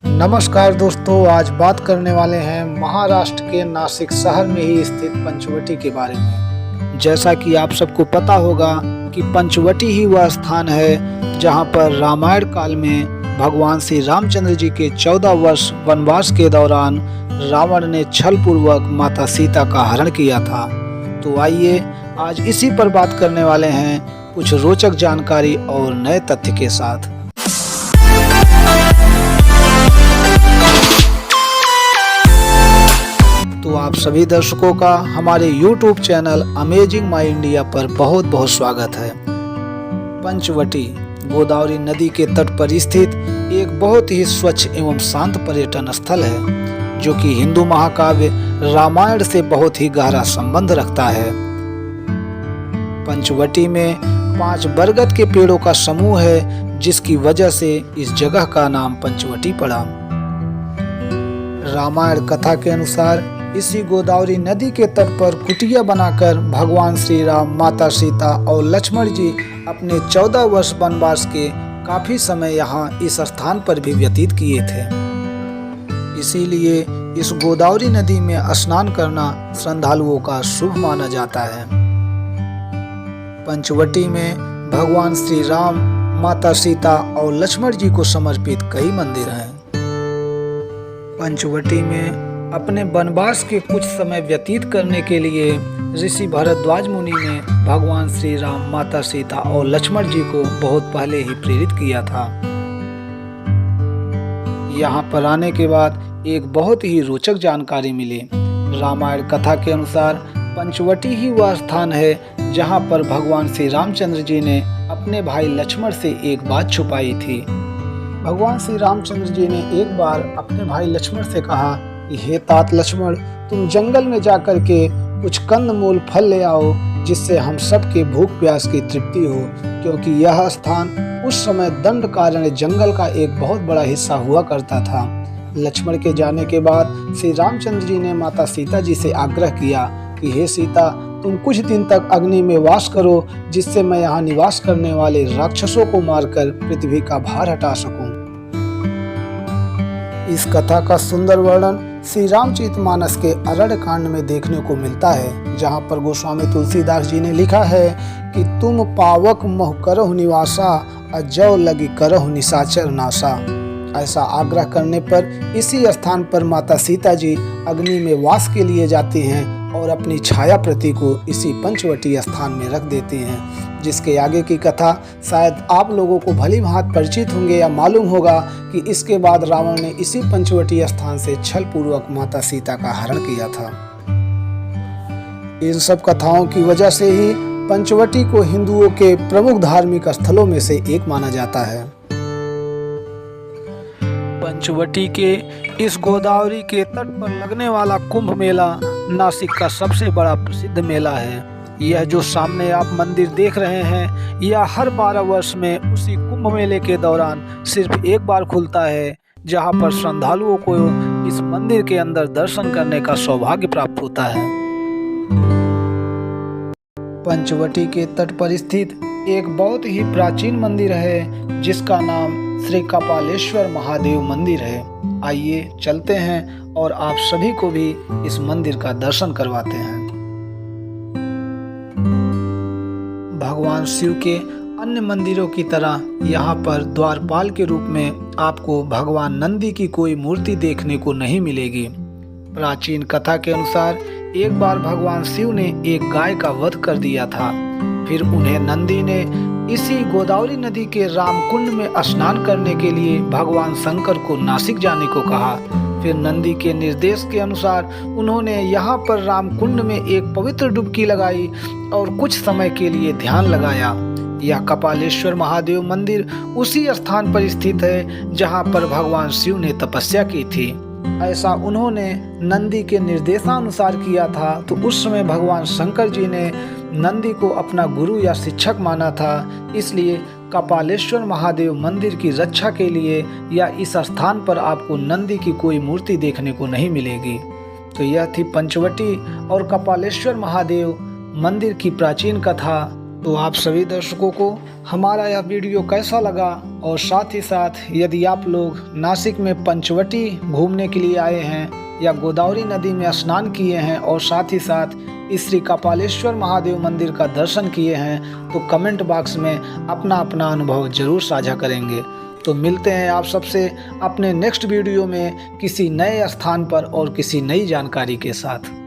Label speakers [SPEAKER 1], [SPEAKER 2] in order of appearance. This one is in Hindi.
[SPEAKER 1] नमस्कार दोस्तों, आज बात करने वाले हैं महाराष्ट्र के नासिक शहर में ही स्थित पंचवटी के बारे में। जैसा कि आप सबको पता होगा कि पंचवटी ही वह स्थान है जहां पर रामायण काल में भगवान श्री रामचंद्र जी के 14 वर्ष वनवास के दौरान रावण ने छलपूर्वक माता सीता का हरण किया था। तो आइए आज इसी पर बात करने वाले हैं, कुछ रोचक जानकारी और नए तथ्य के साथ। तो आप सभी दर्शकों का हमारे YouTube चैनल अमेजिंग माई इंडिया पर बहुत बहुत स्वागत है। पंचवटी गोदावरी नदी के तट पर स्थित एक बहुत ही स्वच्छ एवं शांत पर्यटन स्थल है, जो कि हिंदू महाकाव्य रामायण से बहुत ही गहरा संबंध रखता है। पंचवटी में 5 बरगद के पेड़ों का समूह है, जिसकी वजह से इस जगह का नाम पंचवटी पड़ा। रामायण कथा के अनुसार इसी गोदावरी नदी के तट पर कुटिया बनाकर भगवान श्री राम, माता सीता और लक्ष्मण जी अपने 14 वर्ष वनवास के काफी समय यहाँ इस स्थान पर भी व्यतीत किए थे। इसीलिए इस गोदावरी नदी में स्नान करना श्रद्धालुओं का शुभ माना जाता है। पंचवटी में भगवान श्री राम, माता सीता और लक्ष्मण जी को समर्पित कई मंदिर हैं। पंचवटी में अपने वनवास के कुछ समय व्यतीत करने के लिए ऋषि भरद्वाज मुनि ने भगवान श्री राम, माता सीता और लक्ष्मण जी को बहुत पहले ही प्रेरित किया था। यहाँ पर आने के बाद एक बहुत ही रोचक जानकारी मिली। रामायण कथा के अनुसार पंचवटी ही वह स्थान है जहाँ पर भगवान श्री रामचंद्र जी ने अपने भाई लक्ष्मण से एक बात छुपाई थी। भगवान श्री रामचंद्र जी ने एक बार अपने भाई लक्ष्मण से कहा कि हे तात लक्ष्मण, तुम जंगल में जाकर के कुछ कंदमूल फल ले आओ, जिससे हम सबके भूख प्यास की तृप्ति हो, क्योंकि यह स्थान उस समय दंडकारण्य जंगल का एक बहुत बड़ा हिस्सा हुआ करता था। लक्ष्मण के जाने के बाद श्री रामचंद्र जी ने माता सीता जी से आग्रह किया कि हे सीता, तुम कुछ दिन तक अग्नि में वास करो, जिससे मैं यहाँ निवास करने वाले राक्षसों को मारकर पृथ्वी का भार हटा सकूं। इस कथा का सुंदर वर्णन श्री रामचरितमानस के अरण्य कांड में देखने को मिलता है, जहाँ पर गोस्वामी तुलसीदास जी ने लिखा है कि तुम पावक मोह करहु निवासा, अजौ लगी करहु निशाचर नासा। ऐसा आग्रह करने पर इसी स्थान पर माता सीता जी अग्नि में वास के लिए जाती हैं और अपनी छाया प्रति को इसी पंचवटी स्थान में रख देती हैं, जिसके आगे की कथा शायद आप लोगों को भली भांति परिचित होंगे या मालूम होगा कि इसके बाद रावण ने इसी पंचवटी स्थान से छलपूर्वक माता सीता का हरण किया था। इन सब कथाओं की वजह से ही पंचवटी को हिंदुओं के प्रमुख धार्मिक स्थलों में से एक माना जाता है। पंचवटी के इस गोदावरी के तट पर लगने वाला कुंभ मेला नासिक का सबसे बड़ा प्रसिद्ध मेला है। यह जो सामने आप मंदिर देख रहे हैं, यह हर 12 वर्ष में उसी कुंभ मेले के दौरान सिर्फ एक बार खुलता है, जहां पर श्रद्धालुओं को इस मंदिर के अंदर दर्शन करने का सौभाग्य प्राप्त होता है। पंचवटी के तट पर स्थित एक बहुत ही प्राचीन मंदिर है, जिसका नाम श्री कपालेश्वर महादेव मंदिर है। आइए चलते हैं और आप सभी को भी इस मंदिर का दर्शन करवाते हैं। भगवान शिव के अन्य मंदिरों की तरह यहाँ पर द्वारपाल के रूप में आपको भगवान नंदी की कोई मूर्ति देखने को नहीं मिलेगी। प्राचीन कथा के अनुसार एक बार भगवान शिव ने एक गाय का वध कर दिया था। फिर उन्हें नंदी ने इसी गोदावरी नदी के रामकुंड में स्नान करने के लिए भगवान शंकर को नासिक जाने को कहा। फिर नंदी के निर्देश के अनुसार उन्होंने यहाँ पर रामकुंड में एक पवित्र डुबकी लगाई और कुछ समय के लिए ध्यान लगाया। यह कपालेश्वर महादेव मंदिर उसी स्थान पर स्थित है जहाँ पर भगवान शिव ने तपस्या की थी। ऐसा उन्होंने नंदी के निर्देशानुसार किया था। तो उस समय भगवान शंकर जी ने नंदी को अपना गुरु या शिक्षक माना था, इसलिए कपालेश्वर महादेव मंदिर की रक्षा के लिए या इस स्थान पर आपको नंदी की कोई मूर्ति देखने को नहीं मिलेगी। तो यह थी पंचवटी और कपालेश्वर महादेव मंदिर की प्राचीन कथा। तो आप सभी दर्शकों को हमारा यह वीडियो कैसा लगा, और साथ ही साथ यदि आप लोग नासिक में पंचवटी घूमने के लिए आए हैं या गोदावरी नदी में स्नान किए हैं और साथ ही साथ इस श्री कपालेश्वर महादेव मंदिर का दर्शन किए हैं, तो कमेंट बॉक्स में अपना अपना अनुभव जरूर साझा करेंगे। तो मिलते हैं आप सबसे अपने नेक्स्ट वीडियो में किसी नए स्थान पर और किसी नई जानकारी के साथ।